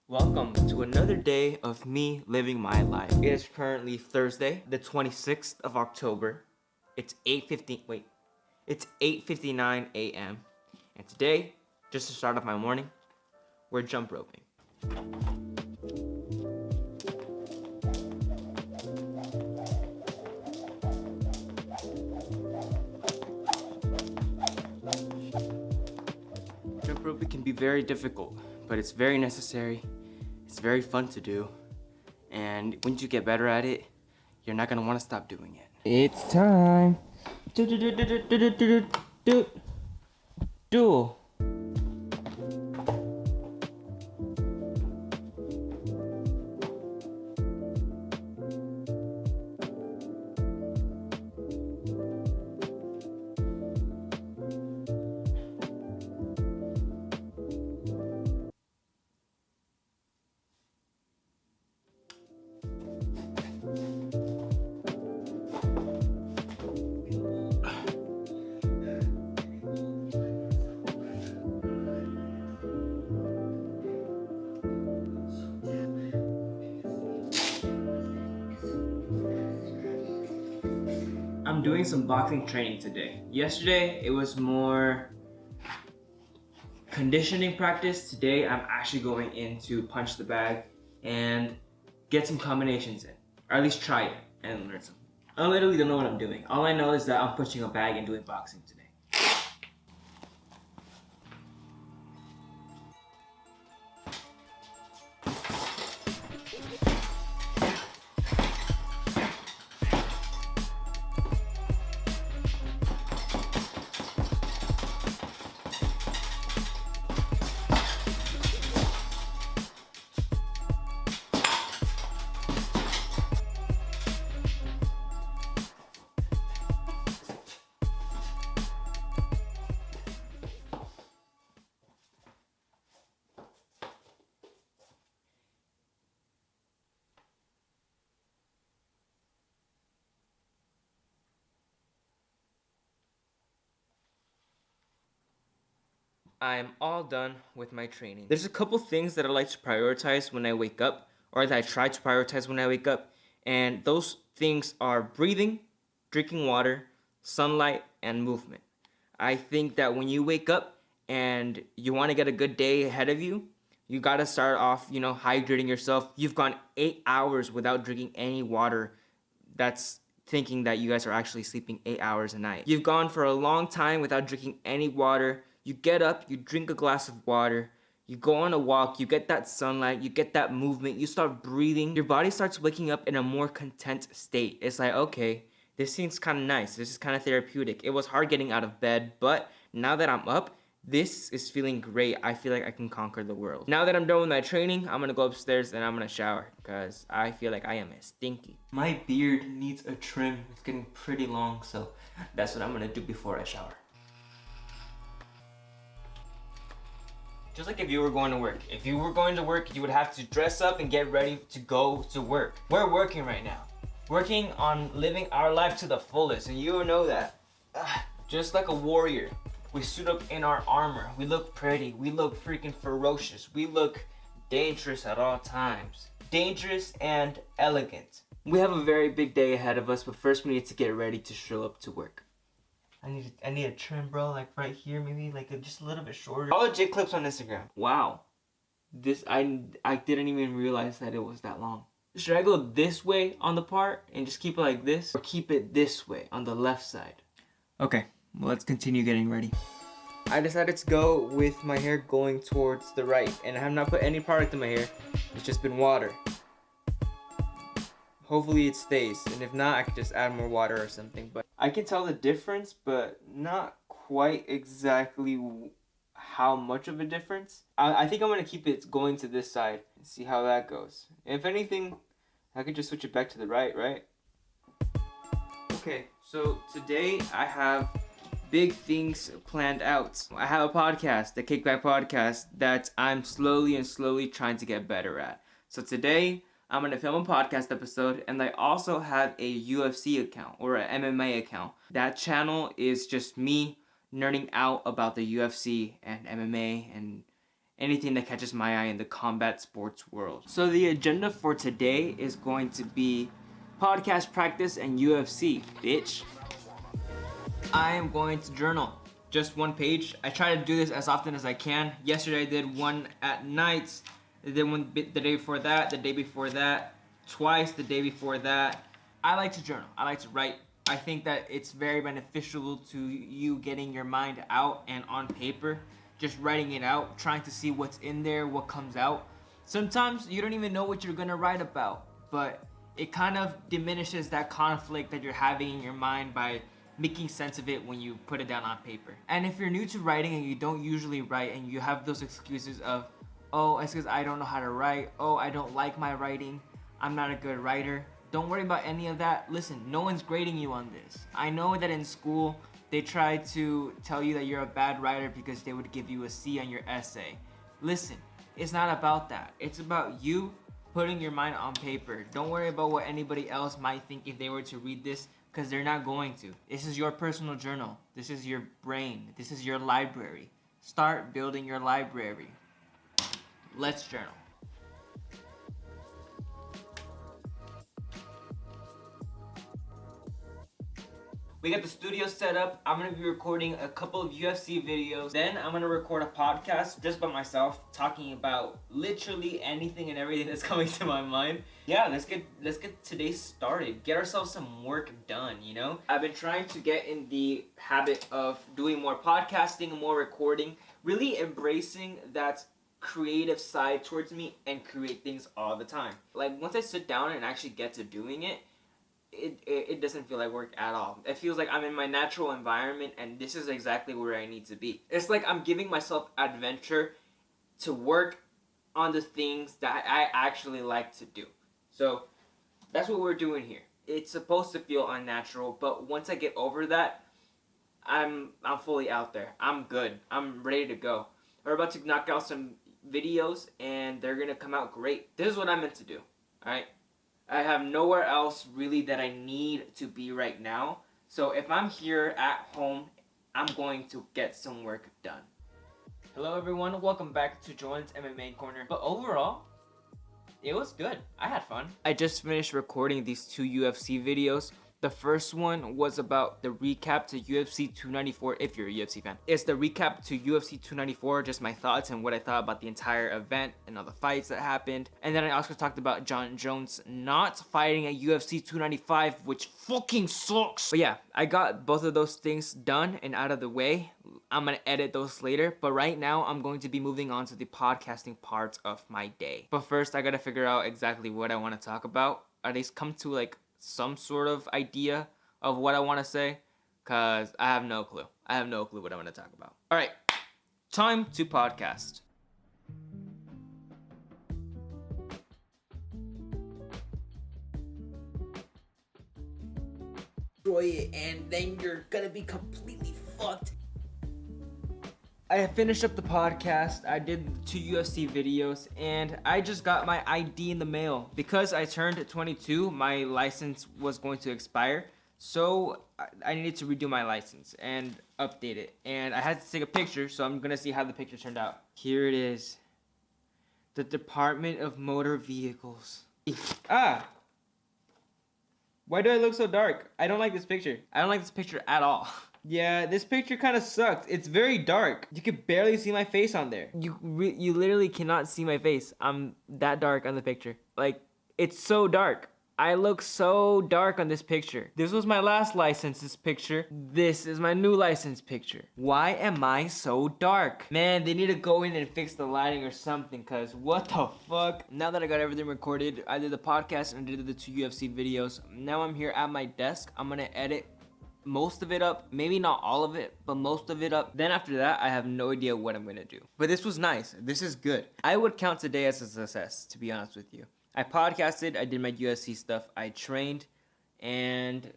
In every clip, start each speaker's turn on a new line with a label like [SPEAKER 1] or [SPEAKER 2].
[SPEAKER 1] Welcome to another day of me living my life. It is currently Thursday, the 26th of October. It's 8:59 a.m. And today, just to start off my morning, we're jump roping. Jump roping can be very difficult, but it's very necessary. It's very fun to do, and once you get better at it, you're not gonna want to stop doing it. It's time. Duel. I'm doing some boxing training today. Yesterday, it was more conditioning practice. Today, I'm actually going in to punch the bag and get some combinations in. Or at least try it and learn some. I literally don't know what I'm doing. All I know is that I'm pushing a bag and doing boxing today. I'm all done with my training. There's a couple things that I like to prioritize when I wake up, or that I try to prioritize when I wake up, and those things are breathing, drinking water, sunlight, and movement. I think that when you wake up and you want to get a good day ahead of you, you got to start off, hydrating yourself. You've gone 8 hours without drinking any water. That's thinking that you guys are actually sleeping 8 hours a night. You've gone for a long time without drinking any water. You get up, you drink a glass of water, you go on a walk, you get that sunlight, you get that movement, you start breathing. Your body starts waking up in a more content state. It's like, okay, this seems kind of nice. This is kind of therapeutic. It was hard getting out of bed, but now that I'm up, this is feeling great. I feel like I can conquer the world. Now that I'm done with my training, I'm gonna go upstairs and I'm gonna shower because I feel like I am stinky. My beard needs a trim. It's getting pretty long, so that's what I'm gonna do before I shower. Just like if you were going to work. If you were going to work, you would have to dress up and get ready to go to work. We're working right now. Working on living our life to the fullest, and you know that. Just like a warrior. We suit up in our armor. We look pretty. We look freaking ferocious. We look dangerous at all times. Dangerous and elegant. We have a very big day ahead of us, but first we need to get ready to show up to work. I need a trim, bro, like right here, maybe like just a little bit shorter. Follow J Clips on Instagram. Wow. This, I didn't even realize that it was that long. Should I go this way on the part and just keep it like this? Or keep it this way on the left side? Okay, well, let's continue getting ready. I decided to go with my hair going towards the right, and I have not put any product in my hair. It's just been water. Hopefully it stays, and if not, I could just add more water or something. But I can tell the difference, but not quite exactly how much of a difference. I think I'm going to keep it going to this side and see how that goes. If anything, I could just switch it back to the right? Okay, so today I have big things planned out. I have a podcast, the Kickback Podcast, that I'm slowly trying to get better at. So today, I'm going to film a podcast episode, and I also have a UFC account, or an MMA account. That channel is just me nerding out about the UFC and MMA and anything that catches my eye in the combat sports world. So the agenda for today is going to be podcast practice and UFC, bitch. I am going to journal. Just one page. I try to do this as often as I can. Yesterday I did one at night. I did one the day before that, the day before that, twice the day before that. I like to journal. I like to write. I think that it's very beneficial to you getting your mind out and on paper, just writing it out, trying to see what's in there, what comes out. Sometimes you don't even know what you're gonna write about, but it kind of diminishes that conflict that you're having in your mind by making sense of it when you put it down on paper. And if you're new to writing and you don't usually write and you have those excuses of, oh, it's because I don't know how to write, oh, I don't like my writing, I'm not a good writer. Don't worry about any of that. Listen, no one's grading you on this. I know that in school, they try to tell you that you're a bad writer because they would give you a C on your essay. Listen, it's not about that. It's about you putting your mind on paper. Don't worry about what anybody else might think if they were to read this, because they're not going to. This is your personal journal. This is your brain. This is your library. Start building your library. Let's journal. We got the studio set up. I'm going to be recording a couple of UFC videos. Then I'm going to record a podcast just by myself talking about literally anything and everything that's coming to my mind. Yeah, let's get today started. Get ourselves some work done, you know? I've been trying to get in the habit of doing more podcasting and more recording, really embracing that creative side towards me and create things all the time. Like once I sit down and actually get to doing it, it doesn't feel like work at all. It feels like I'm in my natural environment and this is exactly where I need to be. It's like I'm giving myself adventure to work on the things that I actually like to do. So that's what we're doing here. It's supposed to feel unnatural, but once I get over that, I'm fully out there. I'm good. I'm ready to go. We're about to knock out some videos and they're gonna come out great. This is what I'm meant to do. Alright? I have nowhere else really that I need to be right now. So if I'm here at home, I'm going to get some work done. Hello everyone, welcome back to Joan's MMA Corner. But overall, it was good. I had fun. I just finished recording these 2 UFC videos. The first one was about the recap to UFC 294, if you're a UFC fan. It's the recap to UFC 294, just my thoughts and what I thought about the entire event and all the fights that happened. And then I also talked about Jon Jones not fighting at UFC 295, which fucking sucks. But yeah, I got both of those things done and out of the way. I'm gonna edit those later, but right now I'm going to be moving on to the podcasting parts of my day. But first, I gotta figure out exactly what I want to talk about. At least come to like some sort of idea of what I want to say, because I have no clue. I have no clue what I want to talk about. All right, time to podcast. Destroy it, and then you're gonna be completely fucked. I finished up the podcast, I did the 2 UFC videos, and I just got my ID in the mail. Because I turned 22, my license was going to expire, so I needed to redo my license and update it. And I had to take a picture, so I'm gonna see how the picture turned out. Here it is. The Department of Motor Vehicles. Ah! Why do I look so dark? I don't like this picture. I don't like this picture at all. Yeah, this picture kind of sucked. It's very dark. You could barely see my face on there. You literally cannot see my face. I'm that dark on the picture. Like, it's so dark. I look so dark on this picture. This was my last license picture. This is my new license picture. Why am I so dark? Man, they need to go in and fix the lighting or something, cause what the fuck? Now that I got everything recorded, I did the podcast and I did the 2 UFC videos. Now I'm here at my desk. I'm gonna edit most of it up, maybe not all of it, but most of it up. Then after that, I have no idea what I'm gonna do. But this was nice. This is good. I would count today as a success, to be honest with you. I podcasted, I did my UFC stuff, I trained, and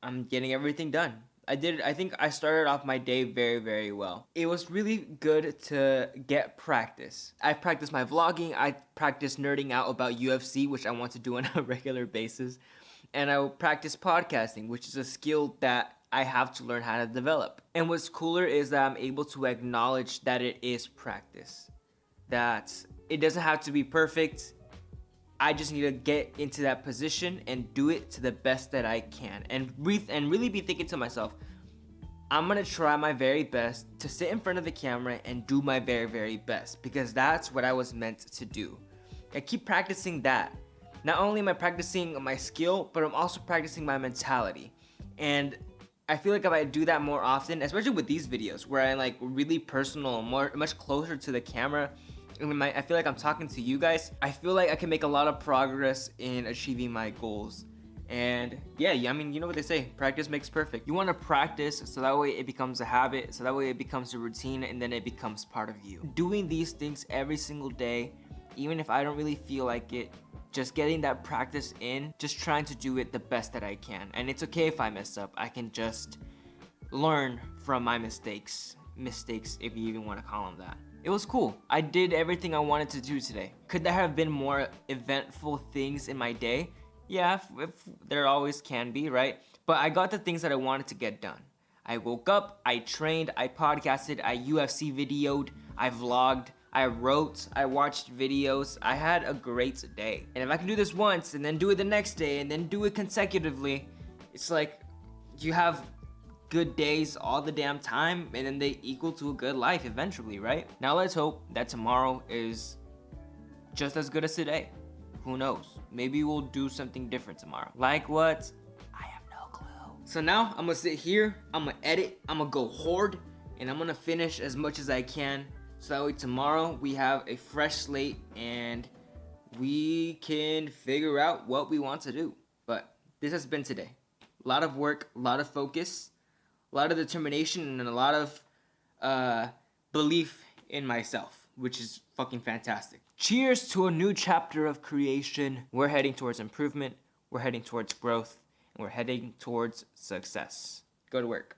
[SPEAKER 1] I'm getting everything done. I think I started off my day very, very well. It was really good to get practice. I practiced my vlogging, I practiced nerding out about UFC, which I want to do on a regular basis. And I will practice podcasting, which is a skill that I have to learn how to develop. And what's cooler is that I'm able to acknowledge that it is practice. that it doesn't have to be perfect. I just need to get into that position and do it to the best that I can. And really be thinking to myself, I'm going to try my very best to sit in front of the camera and do my very, very best, because that's what I was meant to do. I keep practicing that. Not only am I practicing my skill, but I'm also practicing my mentality. And I feel like if I do that more often, especially with these videos where I'm like really personal, much closer to the camera, and I feel like I'm talking to you guys, I feel like I can make a lot of progress in achieving my goals. And yeah, I mean, you know what they say, practice makes perfect. You want to practice so that way it becomes a habit, so that way it becomes a routine, and then it becomes part of you. Doing these things every single day, even if I don't really feel like it, just getting that practice in, just trying to do it the best that I can. And it's okay if I mess up. I can just learn from my mistakes if you even want to call them that. It was cool. I did everything I wanted to do today. Could there have been more eventful things in my day? Yeah, if there always can be, right? But I got the things that I wanted to get done. I woke up, I trained, I podcasted, I UFC videoed, I vlogged, I wrote, I watched videos. I had a great day. And if I can do this once and then do it the next day and then do it consecutively, it's like you have good days all the damn time, and then they equal to a good life eventually, right? Now let's hope that tomorrow is just as good as today. Who knows? Maybe we'll do something different tomorrow. Like what? I have no clue. So now I'm gonna sit here, I'm gonna edit, I'm gonna go hard, and I'm gonna finish as much as I can, so that way tomorrow we have a fresh slate and we can figure out what we want to do. But this has been today. A lot of work, a lot of focus, a lot of determination, and a lot of belief in myself, which is fucking fantastic. Cheers to a new chapter of creation. We're heading towards improvement, we're heading towards growth, and we're heading towards success. Go to work.